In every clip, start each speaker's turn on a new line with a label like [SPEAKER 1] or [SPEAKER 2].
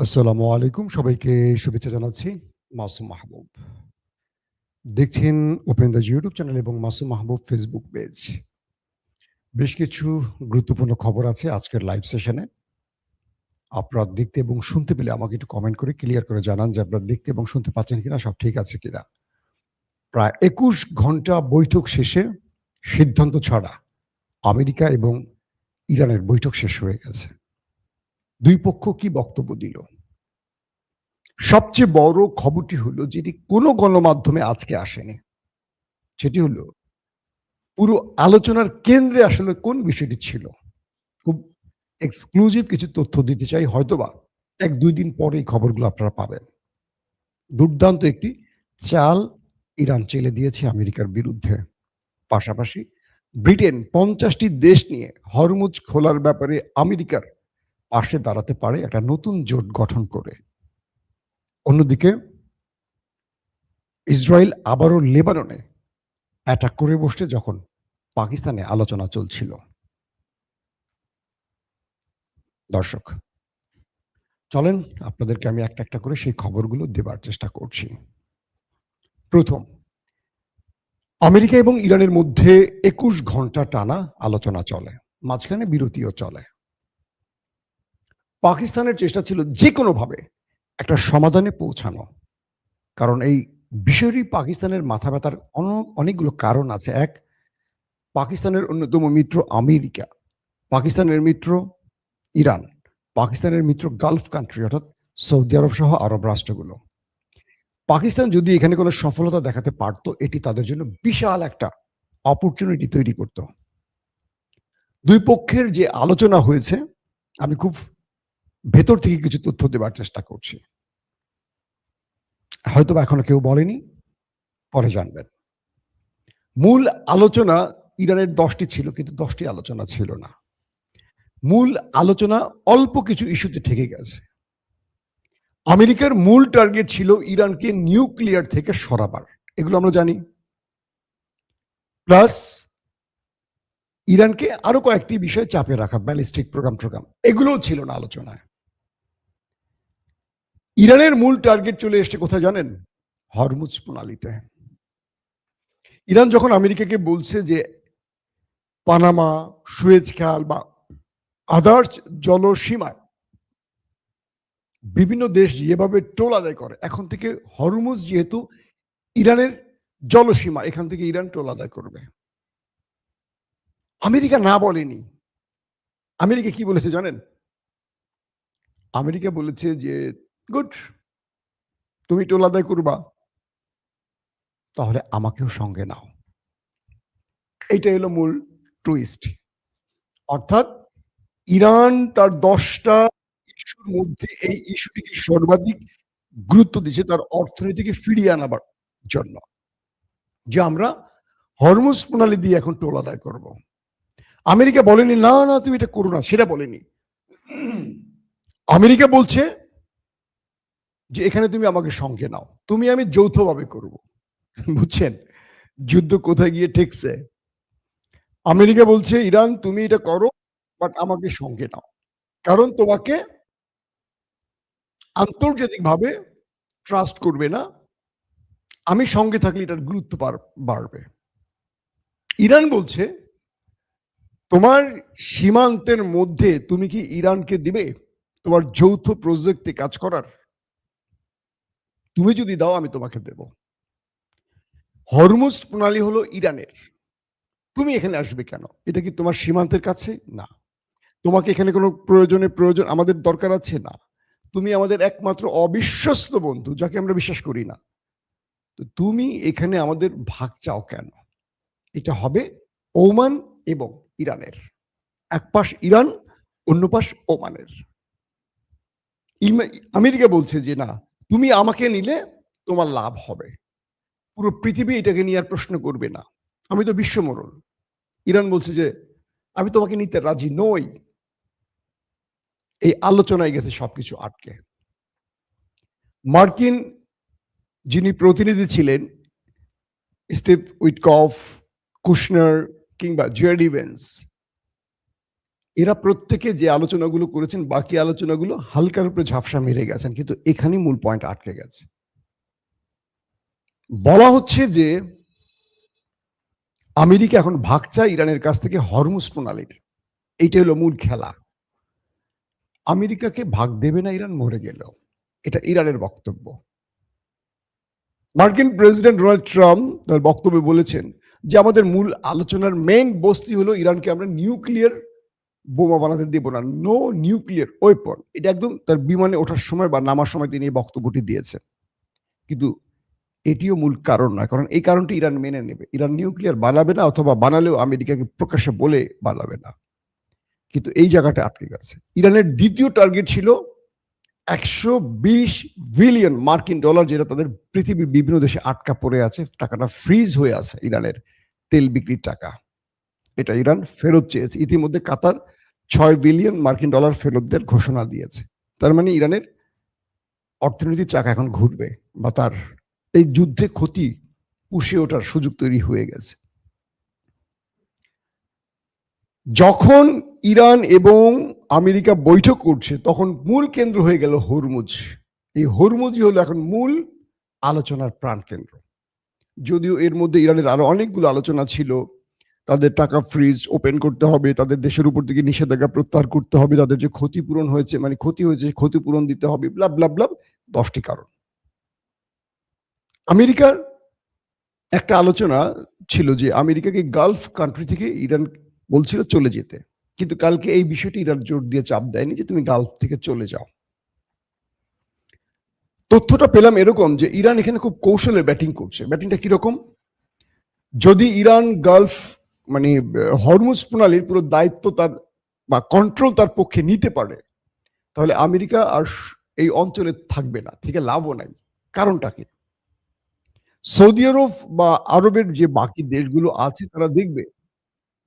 [SPEAKER 1] আসসালামু আলাইকুম। সবাইকে শুভেচ্ছা জানাচ্ছি। মাসুম মাহবুব। দেখছেন ওপেন দ্য ইউটিউব চ্যানেল এবং মাসুম মাহবুব ফেসবুক পেজ। বেশ কিছু গুরুত্বপূর্ণ খবর আছে আজকের লাইভ সেশনে। আপনারা দেখতে এবং শুনতে পেলে আমাকে একটু কমেন্ট করে ক্লিয়ার করে জানান যে আপনারা দেখতে এবং শুনতে পাচ্ছেন কিনা, সব ঠিক আছে কিনা। প্রায় ২১ ঘন্টা বৈঠক শেষে সিদ্ধান্ত ছাড়া আমেরিকা এবং ইরানের বৈঠক শেষ হয়ে গেছে। ২ পক্ষ কি বক্তব্য দিল? সবচেয়ে বড় খবরটি হলো, যেটি কোনো গণমাধ্যমে আজকে আসেনি। সেটি হলো, পুরো আলোচনার কেন্দ্রে আসলে কোন বিষয়টি ছিল? খুব এক্সক্লুসিভ কিছু তথ্য দিতে চাই। হয়তোবা ১-২ দিন পরে এই খবরগুলো আপনারা পাবেন। দুর্দান্ত একটি চাল ইরান চেলে দিয়েছে আমেরিকার বিরুদ্ধে। পাশাপাশি ব্রিটেন ৫০ টি দেশ নিয়ে হরমুজ খোলার ব্যাপারে আমেরিকার পাশে দাঁড়াতে পারে একটা নতুন জোট গঠন করে। অন্যদিকে ইসরায়েল আবারও লেবাননে অ্যাটাক করে বসছে, যখন পাকিস্তানে আলোচনা চলছিল। দর্শক, চলেন আপনাদেরকে আমি একটা, একটা করে সেই খবরগুলো দেবার চেষ্টা করছি। ১ম, আমেরিকা এবং ইরানের মধ্যে ২১ ঘন্টা টানা আলোচনা চলে। মাঝখানে বিরতিও চলে। পাকিস্তানের চেষ্টা ছিল যেকোনোভাবে একটা সমাধানে পৌঁছানো। কারণ এই বিষয়টি পাকিস্তানের মাথা ব্যাথার অনেকগুলো কারণ আছে। ১, পাকিস্তানের অন্যতম মিত্র আমেরিকা, পাকিস্তানের মিত্র ইরান, পাকিস্তানের মিত্র গালফ কান্ট্রি অর্থাৎ সৌদি আরব সহ আরব রাষ্ট্রগুলো। পাকিস্তান যদি এখানে কোনো সফলতা দেখাতে পারত, এটি তাদের জন্য বিশাল একটা অপরচুনিটি তৈরি করত। ২ পক্ষের যে আলোচনা হয়েছে, আমি খুব ভেতর থেকে কিছু তথ্য দেবার চেষ্টা করছি। হয়তোবা এখনো কেউ বলেনি, পরে জানবেন। মূল আলোচনা ইরানের ১০ টি ছিল, কিন্তু ১০ টি আলোচনা ছিল না। মূল আলোচনা অল্প কিছু ইস্যুতে ঠেকে গেছে। আমেরিকার মূল টার্গেট ছিল ইরানকে নিউক্লিয়ার থেকে সরাবার। এগুলো আমরা জানি। প্লাস ইরানকে আরো কয়েকটি বিষয় চাপে রাখা, ব্যালিস্টিক প্রোগ্রাম। এগুলোও ছিল না আলোচনায়। ইরানের মূল টার্গেট চলে এসছে কোথায় জানেন? হরমুজ প্রণালীতে। ইরান যখন আমেরিকাকে বলছে যে পানামা, সুয়েজ খাল বা আদার্স জলসীমায় বিভিন্ন দেশ যেভাবে টোল আদায় করে, এখন থেকে হরমুজ যেহেতু ইরানের জলসীমা, এখান থেকে ইরান টোল আদায় করবে। আমেরিকা না বলেনি। আমেরিকা কি বলেছে জানেন? আমেরিকা বলেছে যে, গুড, তুমি টোল আদায় করবা, তাহলে আমাকেও সঙ্গে নাও। এইটা হলো মূল টুইস্ট। অর্থাৎ ইরান তার ১০ টা ইস্যুর মধ্যে এই ইস্যুটিকে সর্বাধিক গুরুত্ব দিচ্ছে তার অর্থনীতিকে ফিরিয়ে আনাবার জন্য। যে আমরা হরমুজ প্রণালী দিয়ে এখন টোল আদায় করব। আমেরিকা বলেনি, না, না তুমি এটা করো না, সেটা বলেনি। আমেরিকা বলছে যে এখানে তুমি আমাকে সঙ্গে নাও। তুমি আমি যৌথভাবে করব। বুঝছেন? যুদ্ধ কোথায় গিয়ে ঠেকছে? আমেরিকা বলছে, ইরান তুমি এটা করো, বাট আমাকে সঙ্গে নাও। কারণ তোমাকে আন্তর্জাতিকভাবে ট্রাস্ট করবে না। আমি সঙ্গে থাকলে এটার গুরুত্ব বাড়বে। ইরান বলছে, তোমার সীমান্তের মধ্যে তুমি কি ইরানকে দিবে তোমার যৌথ প্রজেক্টে কাজ করার? তুমি যদি দাও, আমি তোমাকে দেব। হরমুজ প্রণালী হলো ইরানের। তুমি এখানে আসবে কেন? এটা কি তোমার সীমান্তের কাছে? না। তোমাকে এখানে কোনো প্রয়োজন আমাদের দরকার আছে? না। তুমি আমাদের একমাত্র অবিশ্বস্ত বন্ধু, যাকে আমরা বিশ্বাস করি না। তো তুমি এখানে আমাদের ভাগ চাও কেন? এটা হবে ওমান এবং ইরানের। এক পাশ ইরান, অন্য পাশ ওমানের। আমেরিকা বলছে যে, না, তুমি আমাকে নিলে তোমার লাভ হবে। পুরো পৃথিবী এটাকে নিয়ে আর প্রশ্ন করবে না। আমি তো বিশ্বমোড়ল। ইরান বলছে যে, আমি তোমাকে নিতে রাজি নই। এই আলোচনায় গেছে সবকিছু আটকে। মার্কিন যিনি প্রতিনিধি ছিলেন, স্টিভ উইটকফ, কুশনার কিংবা জেডি ভেন্স, এরা প্রত্যেকে যে আলোচনাগুলো করেছেন, বাকি আলোচনাগুলো হালকার উপরে ঝাপসা মেরে গেছেন। কিন্তু এখানেই মূল পয়েন্ট আটকে গেছে। বলা হচ্ছে যে আমেরিকা এখন ভাগ চায় ইরানের কাছ থেকে হরমুজ প্রণালীর। এইটাই হলো মূল খেলা। আমেরিকাকে ভাগ দেবে না ইরান মরে গেলেও। এটা ইরানের বক্তব্য। মার্কিন প্রেসিডেন্ট ডোনাল্ড ট্রাম্প তার বক্তব্যে বলেছেন যে আমাদের মূল আলোচনার মেইন বস্তু হলো ইরানকে আমরা নিউক্লিয়ার বোমা বানাতে দেব না। No nuclear weapon. এটা একদম তার বিমানে ওঠার সময় বা নামার সময় তিনি এই বক্তব্যটি দিয়েছেন। কিন্তু এটিও মূল কারণ নয়। কারণ এই কারণটি ইরান মেনে নেবে। ইরান নিউক্লিয়ার বানাবে না অথবা বানালেও আমেরিকাকে প্রকাশ্যে বলে বানাবে না। কিন্তু এই জায়গাটা আটকে গেছে। ইরানের দ্বিতীয় টার্গেট ছিল ১২০ বিলিয়ন মার্কিন ডলার, যেটা তাদের পৃথিবীর বিভিন্ন দেশে আটকা পড়ে আছে। টাকাটা ফ্রিজ হয়ে আছে ইরানের তেল বিক্রির টাকা। এটা ইরান ফেরত চেয়েছে। ইতিমধ্যে কাতার ৬ বিলিয়ন মার্কিন ডলার ফেরত দেওয়ার ঘোষণা দিয়েছে। তার মানে ইরানের অর্থনীতির চাকা এখন ঘুরবে বা তার এই যুদ্ধে ক্ষতি পুষে ওঠার সুযোগ তৈরি হয়ে গেছে। যখন ইরান এবং আমেরিকা বৈঠক করছে তখন মূল কেন্দ্র হয়ে গেল হরমুজ। এই হরমুজই হলো এখন মূল আলোচনার প্রাণকেন্দ্র। যদিও এর মধ্যে ইরানের আরো অনেকগুলো আলোচনা ছিল। তাদের টাকা ফ্রিজ ওপেন করতে হবে, তাদের দেশের উপর থেকে নিষেধাজ্ঞা প্রত্যাহার করতে হবে, তাদের যে ক্ষতিপূরণ হয়েছে মানে ক্ষতি হয়েছে ক্ষতিপূরণ দিতে হবে, ব্লা ব্লা ব্লা ১০টি কারণ। আমেরিকার একটা আলোচনা ছিল যে আমেরিকাকে গালফ কান্ট্রি থেকে ইরান বলছিল চলে যেতে। কিন্তু কালকে এই বিষয়টি ইরান জোর দিয়ে চাপ দেয়নি যে তুমি গালফ থেকে চলে যাও। তথ্যটা পেলাম এরকম যে ইরান এখানে খুব কৌশলে ব্যাটিং করছে। ব্যাটিংটা কিরকম? যদি ইরান গালফ মানে হরমুজ প্রণালীর পুরো দায়িত্ব তার বা কন্ট্রোল তার পক্ষে নিতে পারে, তাহলে আমেরিকা আর এই অঞ্চলে থাকবে না, থেকে লাভও নাই। কারণটা কি? সৌদি আরব বা আরবের যে বাকি দেশগুলো আছে তারা দেখবে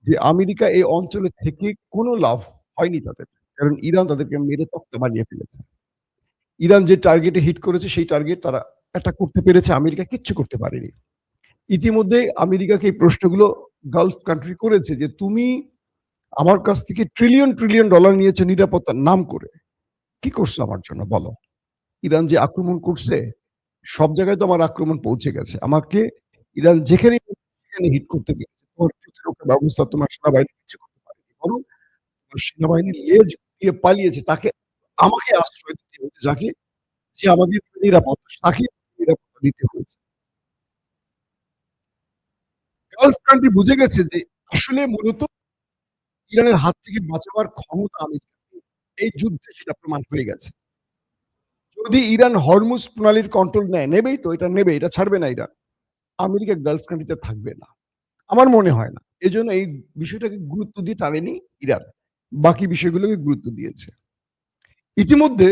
[SPEAKER 1] যে আমেরিকা এই অঞ্চলে থেকে কোনো লাভ হয়নি তাদের। কারণ ইরান তাদেরকে মেরে তক্তা বানিয়ে ফেলেছে। ইরান যে টার্গেটে হিট করেছে সেই টার্গেট তারা অ্যাটাক করতে পেরেছে, আমেরিকা কিচ্ছু করতে পারেনি। ইতিমধ্যে আমেরিকাকে এই প্রশ্নগুলো গালফ কান্ট্রি করেছে যে তুমি আমার কাছ থেকে ট্রিলিয়ন ট্রিলিয়ন ডলার নিয়েছো নিরাপত্তার নাম করে। কি করছো আমার জন্য বলো? ইরান যে আক্রমণ করছে সব জায়গায় তো আমার আক্রমণ পৌঁছে গেছে। আমাকে ইরান যেখানে সেখানে হিট করতে পেরেছে। তোমার প্রতিরক্ষা ব্যবস্থা তোমার সেনাবাহিনী কিছু করতে পারেনি। বরং তোমার সেনাবাহিনী লেজ গুটিয়ে পালিয়েছে। তাকে আমাকে আশ্রয় দিতে হয়েছে, যাকে যে আমাকে নিরাপত্তা তাকে নিরাপত্তা দিতে হয়েছে। গালফ কান্ট্রি বুঝে গেছে যে আসলে মূলত ইরানের হাত থেকে বাঁচাবার ক্ষমতা আমেরিকার নেই। এই যুদ্ধে সেটা প্রমাণ হয়ে গেছে। যদি ইরান হরমুজ প্রণালীর কন্ট্রোল নেয়, নেবেই তো, এটা নেবে, এটা ছাড়বে না ইরান। আমেরিকা গালফ কান্ট্রিতে থাকবে না। আমার মনে হয় না। এজন্য এই বিষয়টাকে গুরুত্ব দিয়ে টানেনি ইরান। বাকি বিষয়গুলোকে গুরুত্ব দিয়েছে। ইতিমধ্যে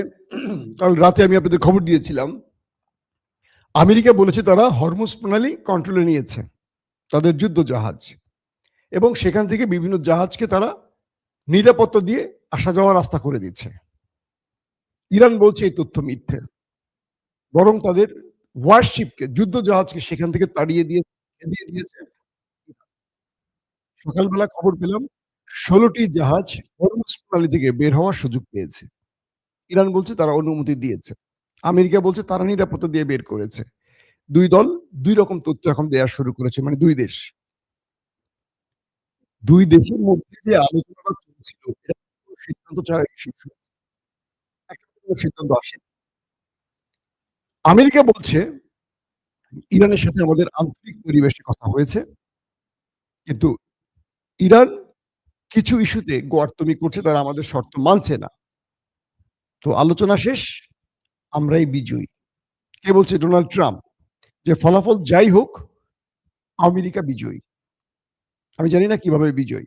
[SPEAKER 1] কাল রাতে আমি আপনাদের খবর দিয়েছিলাম, আমেরিকা বলেছে তারা হরমুজ প্রণালী কন্ট্রোলে নিয়েছে। তাদের যুদ্ধ জাহাজ এবং সেখান থেকে বিভিন্ন জাহাজকে তারা নিরাপত্তা দিয়ে আসা যাওয়ার রাস্তা করে দিচ্ছে। ইরান বলছে এই তথ্য মিথ্যে। বরং তাদের ওয়ারশিপকে যুদ্ধ জাহাজকে সেখান থেকে তাড়িয়ে দিয়ে দিয়েছে। সকালবেলা খবর পেলাম ১৬টি জাহাজ হরমুজ প্রণালী থেকে বের হওয়ার সুযোগ পেয়েছে। ইরান বলছে তারা অনুমতি দিয়েছে। আমেরিকা বলছে তারা নিরাপত্তা দিয়ে বের করেছে। ২ দল ২ রকম তথ্য এখন দেয়া শুরু করেছে। মানে ২ দেশ। ২ দেশের মধ্যে যে আলোচনাটা চলছিল এটা কোনো সিদ্ধান্ত ছাড়াই শীর্ষ একেবারে কোনো সিদ্ধান্ত আসেনি। আমেরিকা বলছে ইরানের সাথে আমাদের আন্তরিক পরিবেশে কথা হয়েছে। কিন্তু ইরান কিছু ইস্যুতে গোয়ার্তুমি করছে, তারা আমাদের শর্ত মানছে না। তো আলোচনা শেষ, আমরাই বিজয়ী। কে বলছে? Donald Trump. যে ফলাফল যাই হোক আমেরিকা বিজয়ী। আমি জানি না কিভাবে বিজয়ী।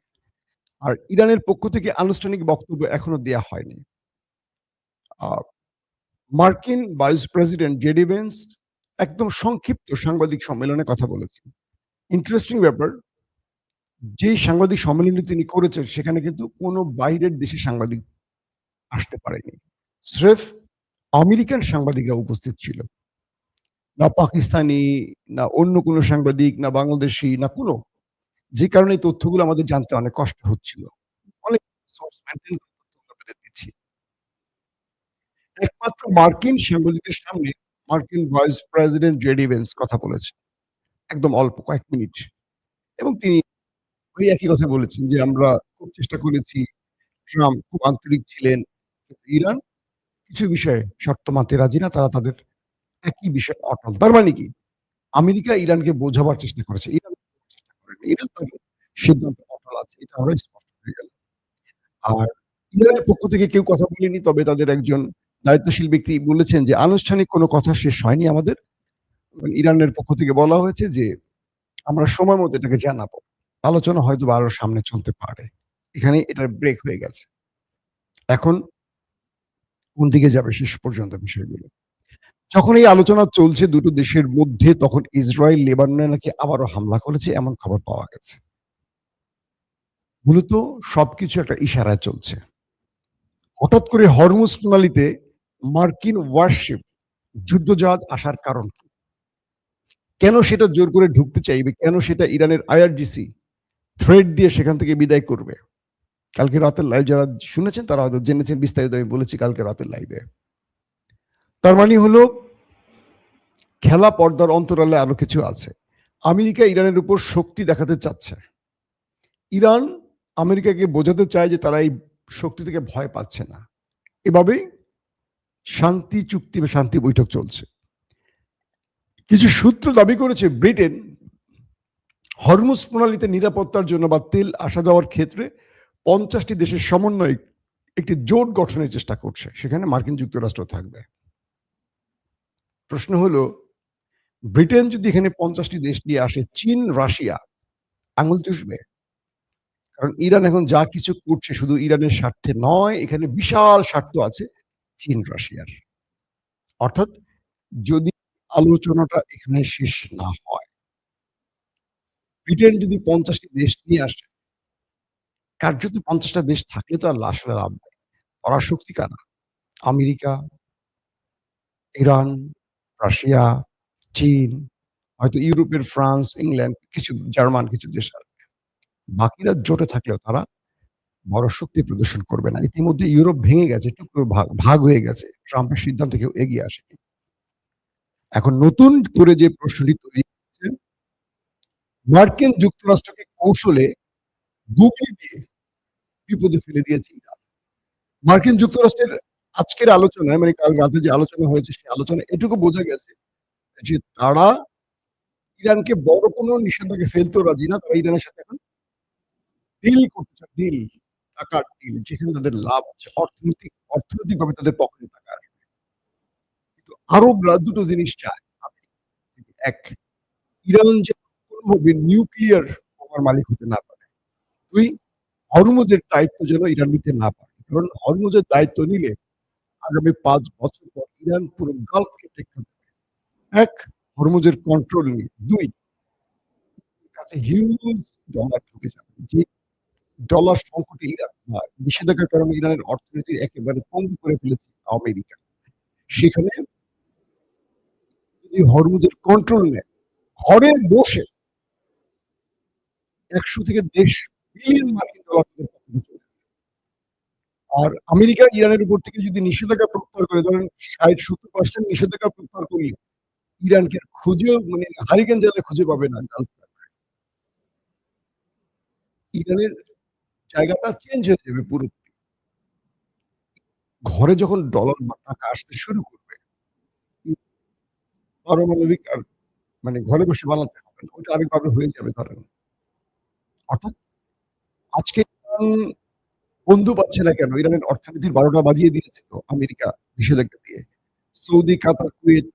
[SPEAKER 1] আর ইরানের পক্ষ থেকে আনুষ্ঠানিক বক্তব্য এখনো দেয়া হয়নি। আ মার্কিন ভাইস প্রেসিডেন্ট জেডি ভেন্স একদম সংক্ষিপ্ত সাংবাদিক সম্মেলনে কথা বলেছেন। ইন্টারেস্টিং ব্যাপার, যেই সাংবাদিক সম্মেলনটি তিনি করেছেন সেখানে কিন্তু কোনো বাইরের দেশের সাংবাদিক আসতে পারেনি। স্রেফ আমেরিকান সাংবাদিকরা উপস্থিত ছিল। না পাকিস্তানি, না অন্য কোনো সাংবাদিক, না বাংলাদেশী, না কোনো। যে কারণে এই তথ্যগুলো আমাদের জানতে অনেক কষ্ট হচ্ছিল। অনেক সোর্স মেইনটেইন করে তথ্য আপনাদের দিচ্ছি। একমাত্র মার্কিন সাংবাদিকদের সামনে মার্কিন ভাইস প্রেসিডেন্ট জেডি ভেন্স কথা বলেছেন। একদম অল্প কয়েক মিনিট। এবং তিনি ওই একই কথা বলেছেন যে, "আমরা খুব চেষ্টা করেছি। ট্রাম্প খুব আন্তরিক ছিলেন। কিন্তু ইরান কিছু বিষয়ে শর্ত মানতে রাজি না। তারা তাদের একই বিষয়ে অটল।" তার মানে কি? আমেরিকা ইরানকে বোঝাবার চেষ্টা করেছে। ইরান চেষ্টা করেনি। ইরান তার সিদ্ধান্তে অটল আছে। এটা আমরা স্পষ্ট হয়ে গেল। আর ইরানের পক্ষ থেকে কেউ কথা বলেনি। তবে তাদের একজন দায়িত্বশীল ব্যক্তি বলেছেন যে, "আনুষ্ঠানিক কোনো কথা শেষ হয়নি আমাদের।" ইরানের পক্ষ থেকে বলা হয়েছে যে, "আমরা সময় মতো এটাকে জানাবো।" আলোচনা হয়তোবা আরো সামনে চলতে পারে। এখানে এটার ব্রেক হয়ে গেছে। এখন কোন দিকে যাবে শেষ পর্যন্ত বিষয়গুলো? যখন এই আলোচনা চলছে দুটো দেশের মধ্যে তখন ইসরায়েল লেবাননে নাকি আবারও হামলা করেছে এমন খবর পাওয়া গেছে। মূলত সবকিছু একটা ইশারায় চলছে। হঠাৎ করে হরমুজ প্রণালীতে মার্কিন ওয়ারশিপ যুদ্ধজাহাজ আসার কারণ কি? কেন সেটা জোর করে ঢুকতে চাইবে? কেন সেটা ইরানের আইআরজিসি থ্রেট দিয়ে সেখান থেকে বিদায় করবে? কালকে রাতের লাইভ যারা শুনেছেন তারা হয়তো জেনেছেন বিস্তারিত আমি বলেছি কালকে রাতের লাইভে। তার মানে হলো খেলা পর্দার অন্তরালে আরো কিছু আছে। আমেরিকা ইরানের উপর শক্তি দেখাতে চাচ্ছে। ইরান আমেরিকাকে বোঝাতে চায় যে তারা এই শক্তি থেকে ভয় পাচ্ছে না। এভাবেই শান্তি চুক্তি বা শান্তি বৈঠক চলছে। কিছু সূত্র দাবি করেছে ব্রিটেন হরমুজ প্রণালীতে নিরাপত্তার জন্য বা তেল আসা যাওয়ার ক্ষেত্রে ৫০টি দেশের সমন্বয়ে একটি জোট গঠনের চেষ্টা করছে। সেখানে মার্কিন যুক্তরাষ্ট্র থাকবে। প্রশ্ন হলো ব্রিটেন যদি এখানে ৫০টি দেশ নিয়ে আসে, চীন, রাশিয়া আঙুল চুষবে? কারণ ইরান এখন যা কিছু করছে শুধু ইরানের স্বার্থে নয়, এখানে বিশাল স্বার্থ আছে চীন, রাশিয়ার। অর্থাৎ যদি আলোচনাটা এখানে শেষ না হয়, ব্রিটেন যদি ৫০টি দেশ নিয়ে আসে, কার্যত ৫০টা দেশ থাকলে তো আর আসলে লাভ নাই। পরাশক্তি কারা? আমেরিকা, ইরান, রাশিয়া, চীন, হয়তো ইউরোপের ফ্রান্স, ইংল্যান্ড, কিছু জার্মান কিছু দেশ আসবে। বাকিরা জোটে থাকলেও তারা বড় শক্তি প্রদর্শন করবে না। ইতিমধ্যে ইউরোপ ভেঙে গেছে, টুকরো ভাগ ভাগ হয়ে গেছে। ট্রাম্পের সিদ্ধান্তে কেউ এগিয়ে আসেনি। এখন নতুন করে যে প্রশ্নটি তৈরি হচ্ছে, মার্কিন যুক্তরাষ্ট্রকে কৌশলে গুগলি দিয়ে বিপদে ফেলে দিয়েছে ইরান। মার্কিন যুক্তরাষ্ট্রের আজকের আলোচনায় মানে কাল রাতে যে আলোচনা হয়েছে, সেই আলোচনায় এটুকু বোঝা গেছে যে তারা ইরানকে বড় কোনো নিষেধাজ্ঞায় ফেলতেও রাজি না। তারা ইরানের সাথে এখন ডিল করতে চায়, ডিল, টাকার ডিল যেখানে তাদের লাভ আছে। অর্থনৈতিকভাবে তাদের পকেটে টাকা আসবে। কিন্তু আরবরা দুটো জিনিস চায়। এক, ইরান যেন কোনোভাবে নিউক্লিয়ার বোমার মালিক হতে না পারে। ২, হরমুজের দায়িত্ব যেন ইরান নিতে না পারে। কারণ হরমুজের দায়িত্ব নিলে আগামী ৫ বছর পর ইরান পুরো গালফকে টেক্কা দেবে। ১, হরমুজের কন্ট্রোল নিয়ে। ২, কাছে হিউজ ডলার ঢুকে যাবে। যে ডলার সংকটে ইরান নিষেধাজ্ঞার কারণে ইরানের অর্থনীতি একেবারে পঙ্গু করে ফেলেছে আমেরিকা। সেখানে যদি হরমুজের কন্ট্রোল নেয়, ঘরে বসে ১০০ থেকে ১৫০ বিলিয়ন মার্কিন ডলার তাদের পকেটে চলে আসবে। আর আমেরিকা ইরানের উপর থেকে যদি নিষেধাজ্ঞা প্রত্যাহার করে ধরেন ৬০-৭০% নিষেধাজ্ঞা প্রত্যাহার করলে ইরানকে আর খুঁজেও মানে হারিকেন জ্বালায় খুঁজে পাবে না গালফ। ইরানের জায়গাটা চেঞ্জ হয়ে যাবে পুরোপুরি। ঘরে যখন ডলার বা টাকা আসতে শুরু করবে, ই পারমাণবিক আর মানে ঘরে বসে বানাতে হবে না। ওটা আরেকভাবে হয়ে যাবে ধরেন। অর্থাৎ আজকে ইরান বন্ধু পাচ্ছে না কেন? ইরানের অর্থনীতির ১২টা বাজিয়ে দিয়েছে তো আমেরিকা নিষেধাজ্ঞা দিয়ে। সৌদি, কাতার, কুয়েত,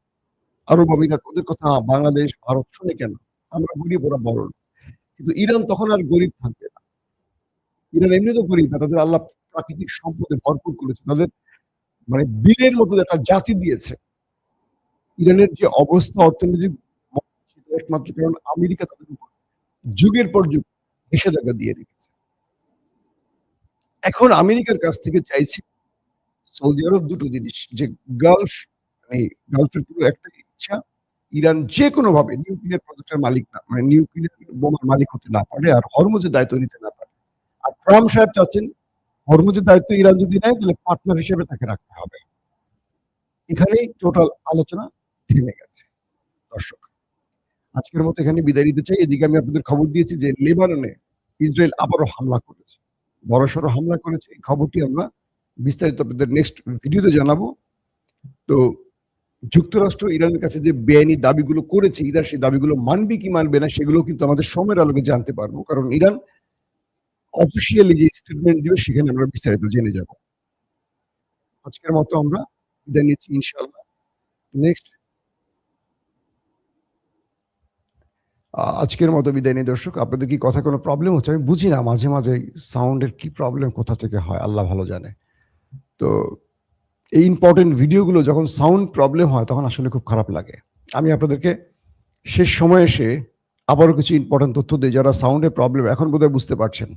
[SPEAKER 1] আরব আমিরাত ওদের কথা বাংলাদেশ, ভারত শোনে কেন? আমরা গরিব ওরা বড়লোক। কিন্তু ইরান তখন আর গরিব থাকবে না। ইরান এমনিতেও গরিব না। তাদের আল্লাহ প্রাকৃতিক সম্পদে ভরপুর করেছে। তাদের মানে বীরের মতো একটা জাতি দিয়েছে। ইরানের যে অবস্থা অর্থনৈতিক সেটা একমাত্র কারণ আমেরিকা তাদের উপর যুগের পর যুগ নিষেধাজ্ঞা দিয়ে রেখেছে। এখন আমেরিকার কাছ থেকে চাইছে সৌদি আরব দুটো জিনিস যে গালফ মানে গালফের পুরো একটাই ইচ্ছা ইরান যেকোনোভাবে নিউক্লিয়ার প্রজেক্টের মালিক না মানে নিউক্লিয়ার বোমার মালিক হতে না পারে আর হরমুজের দায়িত্ব নিতে না পারে। আর ট্রাম্প সাহেব চাচ্ছেন হরমুজের দায়িত্ব ইরান যদি নেয় তাহলে পার্টনার হিসেবে তাকে রাখতে হবে। এখানেই টোটাল আলোচনা থেমে গেছে। দর্শক, আজকের মতো এখানে বিদায় নিতে চাই। এদিকে আমি আপনাদের খবর দিয়েছি যে লেবাননে ইসরায়েল আবারও হামলা করেছে। বড়সড় হামলা করেছে। এই খবরটি আমরা বিস্তারিত আপনাদের নেক্সট ভিডিওতে জানাবো। তো যুক্তরাষ্ট্র ইরানের কাছে যে বেআইনি দাবিগুলো করেছে, ইরান সেই দাবিগুলো মানবে কি মানবে না সেগুলো কিন্তু আমাদের সময়ের আলোকে জানতে পারবো। কারণ ইরান অফিসিয়ালি যে স্টেটমেন্ট দিবে সেখানে আমরা বিস্তারিত জেনে যাব। আজকের মতো আমরা বিদায় নিচ্ছি ইনশাআল্লাহ। নেক্সট আজকের মতো বিদায় নিই দর্শক। আপনাদের কি কথা কোনো প্রবলেম হচ্ছে? আমি বুঝি না মাঝে, মাঝে সাউন্ডের কি প্রবলেম কোথা থেকে হয় আল্লাহ ভালো জানে। তো এই ইম্পোর্টেন্ট ভিডিওগুলো যখন সাউন্ড প্রবলেম হয় তখন আসলে খুব খারাপ লাগে। আমি আপনাদেরকে শেষ সময়ে এসে আবারও কিছু ইম্পোর্টেন্ট তথ্য দেই যারা সাউন্ডের প্রবলেম এখন বোধহয় বুঝতে পারছেন।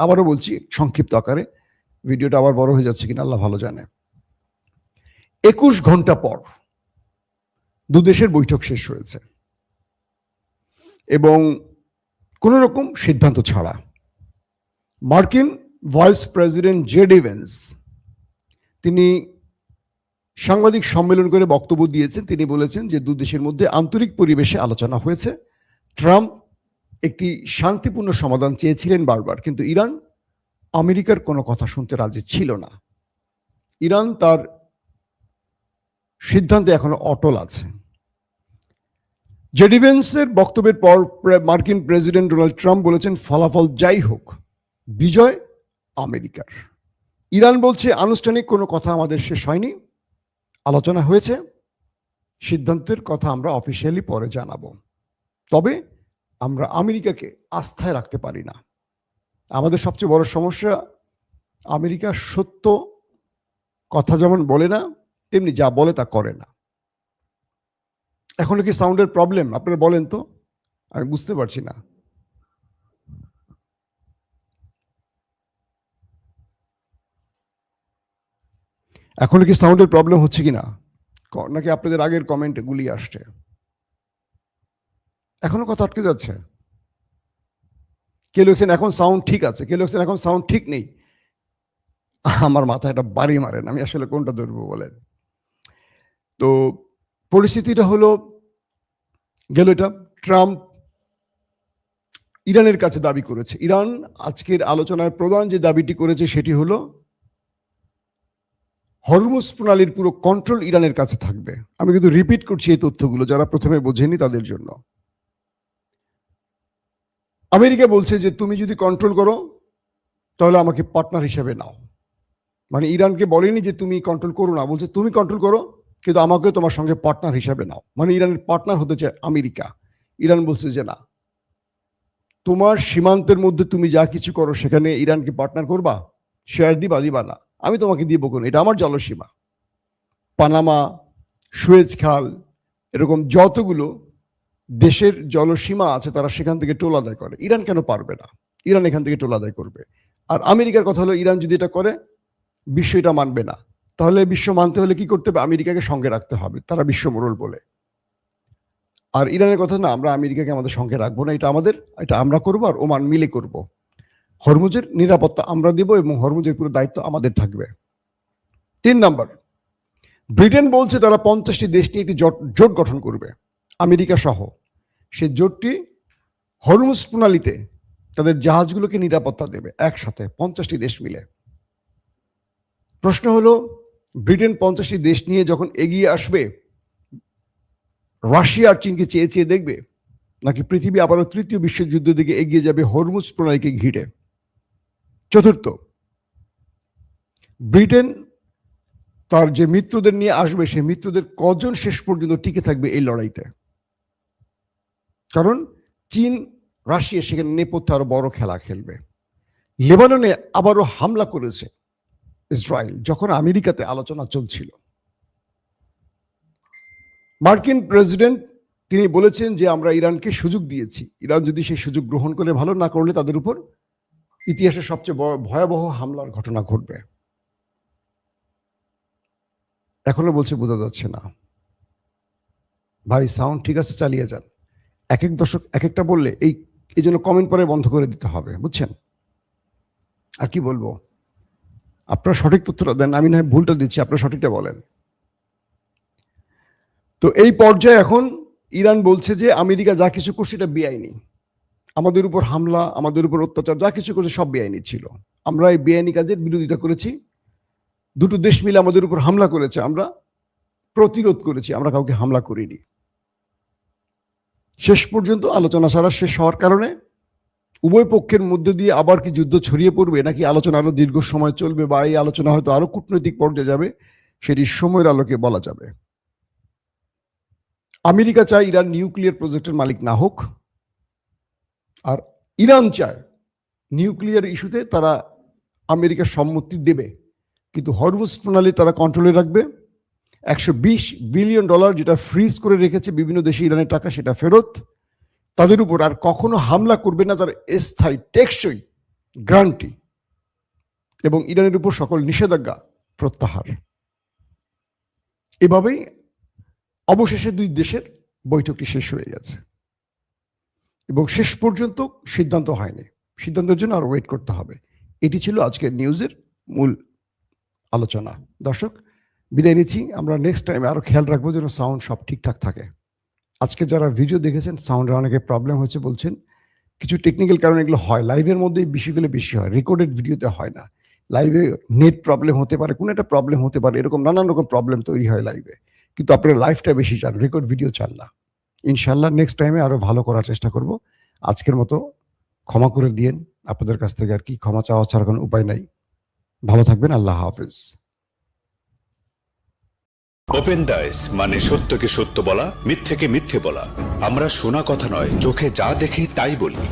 [SPEAKER 1] আবারও বলছি সংক্ষিপ্ত আকারে, ভিডিওটা আবার বড় হয়ে যাচ্ছে কিনা আল্লাহ ভালো জানে। ২১ ঘন্টা পর ২ দেশের বৈঠক শেষ হয়েছে এবং কোন রকম সিদ্ধান্ত ছাড়া মার্কিন vice president J D Vance তিনি সাংবাদিক সম্মেলন করে বক্তব্য দিয়েছেন। তিনি বলেছেন যে ২ দেশের মধ্যে আন্তরিক পরিবেশে আলোচনা হয়েছে। ট্রাম্প একটি শান্তিপূর্ণ সমাধান চেয়েছিলেন বারবার, কিন্তু ইরান আমেরিকার কোনো কথা শুনতে রাজি ছিল না। ইরান তার সিদ্ধান্তে এখনো অটল আছে। জেডি ভেন্সের বক্তব্যের পর মার্কিন প্রেসিডেন্ট ডোনাল্ড ট্রাম্প বলেছেন ফলাফল যাই হোক বিজয় আমেরিকার। ইরান বলছে আনুষ্ঠানিক কোনো কথা আমাদের শেষ হয়নি, আলোচনা হয়েছে, সিদ্ধান্তের কথা আমরা অফিসিয়ালি পরে জানাবো। তবে আমরা আমেরিকাকে আস্থায় রাখতে পারি না। আমাদের সবচেয়ে বড় সমস্যা আমেরিকা সত্য কথা যেমন বলে না তেমনি যা বলে তা করে না। এখনো কি সাউন্ডের প্রবলেম? আপনারা বলেন তো, আমি বুঝতে পারছি না। এখনো কি সাউন্ডের প্রবলেম হচ্ছে কিনা, নাকি আপনাদের আগের কমেন্ট গুলি আসছে? এখনো কথা আটকে যাচ্ছে? কে লিখছেন এখন সাউন্ড ঠিক আছে, কে লিখছেন এখন সাউন্ড ঠিক নেই? আমার মাথায় একটা বাড়ি মারেন, আমি আসলে কোনটা ধরবো বলেন। তো পরিস্থিতিটা হলো গেল এটা, ট্রাম্প ইরানের কাছে দাবি করেছে। ইরান আজকের আলোচনার প্রধান যে দাবিটি করেছে সেটি হলো হরমুজ প্রণালীর পুরো কন্ট্রোল ইরানের কাছে থাকবে। আমি কিন্তু রিপিট করছি এই তথ্যগুলো যারা প্রথমে বোঝেনি তাদের জন্য। আমেরিকা বলছে যে তুমি যদি কন্ট্রোল করো তাহলে আমাকে পার্টনার হিসেবে নাও। মানে ইরানকে বলেনি যে তুমি কন্ট্রোল করো না, বলছে তুমি কন্ট্রোল করো কিন্তু আমাকে তোমার সঙ্গে পার্টনার হিসেবে নাও। মানে ইরানের পার্টনার হতে চায় আমেরিকা। ইরান বলছে যে না, তোমার সীমান্তের মধ্যে তুমি যা কিছু করো সেখানে ইরানকে পার্টনার করবা, শেয়ার দিবা দিবা না, আমি তোমাকে দিব কোন, এটা আমার জলসীমা। পানামা, সুয়েজ খাল, এরকম যতগুলো দেশের জলসীমা আছে তারা সেখান থেকে টোল আদায় করে। ইরান কেন পারবে না? ইরান এখান থেকে টোল আদায় করবে। আর আমেরিকার কথা হলো ইরান যদি এটা করে বিশ্ব এটা মানবে না। তাহলে বিশ্ব মানতে হলে কি করতে হবে? আমেরিকাকে সঙ্গে রাখতে হবে, তারা বিশ্ব মোড়ল বলে। আর ইরানের কথা না, আমরা আমেরিকাকে আমাদের সঙ্গে রাখবো না, এটা আমাদের, এটা আমরা করবো আর ওমান মিলে করব। হরমুজের নিরাপত্তা আমরা দেব এবং হরমুজের পুরো দায়িত্ব আমাদের থাকবে। ৩ নাম্বার, ব্রিটেন বলছে তারা 50টি দেশ নিয়ে একটি জোট গঠন করবে আমেরিকা সহ। সে জোটটি হরমুজ প্রণালীতে তাদের জাহাজগুলোকে নিরাপত্তা দেবে একসাথে 50টি দেশ মিলে। প্রশ্ন হলো ব্রিটেন 50টি দেশ নিয়ে যখন এগিয়ে আসবে রাশিয়া আর চীনকে চেয়ে চেয়ে দেখবে, নাকি পৃথিবী আবারও তৃতীয় বিশ্বযুদ্ধের দিকে এগিয়ে যাবে হরমুজ প্রণালীকে ঘিরে? চতুর্থ, ব্রিটেন তার যে মিত্রদের নিয়ে আসবে সেই মিত্রদের কজন শেষ পর্যন্ত টিকে থাকবে এই লড়াইতে? কারণ চীন রাশিয়া সেখানে নেপথ্যে আরো বড় খেলা খেলবে। লেবাননে আবারও হামলা করেছে ইসরায়েল যখন আমেরিকাতে আলোচনা চলছিল। মার্কিন প্রেসিডেন্ট তিনি বলেছেন যে আমরা ইরানকে সুযোগ দিয়েছি, ইরান যদি সেই সুযোগ গ্রহণ করে ভালো, না করলে তাদের উপর ইতিহাসের সবচেয়ে ভয়াবহ হামলার ঘটনা ঘটবে। এখনো বলছে বোঝা যাচ্ছে না। ভাই সাউন্ড ঠিক আছে, চালিয়ে যান। এক এক দর্শক এক একটা বললে এই জন্য কমেন্ট পরে বন্ধ করে দিতে হবে, বুঝছেন? আর কি বলবো, আপনারা সঠিক তথ্যটা দেন, আমি না হয় ভুলটা দিচ্ছি, আপনারা সঠিকটা বলেন। তো এই পর্যায়ে এখন ইরান বলছে যে আমেরিকা যা কিছু করছে এটা বেআইনি, আমাদের উপর হামলা, আমাদের উপর অত্যাচার যা কিছু করেছে সব বেআইনি ছিল, আমরা এই বেআইনি কাজের বিরোধিতা করেছি, দুটো দেশ মিলে আমাদের উপর হামলা করেছে, আমরা প্রতিরোধ করেছি, আমরা কাউকে হামলা করিনি। শেষ পর্যন্ত আলোচনা সারা শেষ হওয়ার কারণে উভয় পক্ষের মধ্যে দিয়ে আবার কি যুদ্ধ ছড়িয়ে পড়বে, নাকি আলোচনা আরো দীর্ঘ সময় চলবে, বা এই আলোচনা হয়তো আরো কূটনৈতিক পর্যায়ে যাবে, সেটি সময়ের আলোকে বলা যাবে। আমেরিকা চায় ইরান নিউক্লিয়ার প্রজেক্টের মালিক না হোক, আর ইরান চায় নিউক্লিয়ার ইস্যুতে তারা আমেরিকার সম্মতি দেবে, কিন্তু হরমুজ প্রণালী তারা কন্ট্রোলে রাখবে। $120 বিলিয়ন যেটা ফ্রিজ করে রেখেছে বিভিন্ন দেশে ইরানের টাকা, সেটা ফেরত, তাদের উপর আর কখনো হামলা করবে না, তার স্থায়ী টেকসই গ্যারান্টি, এবং ইরানের উপর সকল নিষেধাজ্ঞা প্রত্যাহার। এভাবেই অবশেষে দুই দেশের বৈঠকটি শেষ হয়ে গেছে এবং শেষ পর্যন্ত সিদ্ধান্ত হয়নি, সিদ্ধান্তের জন্য আরো ওয়েট করতে হবে। এটি ছিল আজকের নিউজের মূল আলোচনা। দর্শক, বিদায় নিচ্ছি, আমরা নেক্সট টাইমে আরো খেয়াল রাখবো যেন সাউন্ড সব ঠিকঠাক থাকে। আজকে যারা ভিডিও দেখেছেন সাউন্ডের অনেকে প্রবলেম হয়েছে বলছেন, কিছু টেকনিক্যাল কারণে এগুলো হয়, লাইভের মধ্যে বিষয়গুলো বেশি হয়, রেকর্ডেড ভিডিওতে হয় না। লাইভে নেট প্রবলেম হতে পারে, কোনো একটা প্রবলেম হতে পারে, এরকম নানান রকম প্রবলেম তৈরি হয় লাইভে, কিন্তু আপনারা লাইভটা বেশি চান, রেকর্ড ভিডিও চান না। ইনশাল্লাহ নেক্সট টাইমে আরো ভালো করার চেষ্টা করব। আজকের মতো ক্ষমা করে দিয়েন, আপনাদের কাছ থেকে আর কি ক্ষমা চাওয়া ছাড়া কোনো উপায় নাই। ভালো থাকবেন, আল্লাহ হাফেজ।
[SPEAKER 2] ওপেন দাইস মানে সত্যকে সত্য বলা, মিথ্যেকে মিথ্যে বলা। আমরা শোনা কথা নয়, চোখে যা দেখি তাই বলি।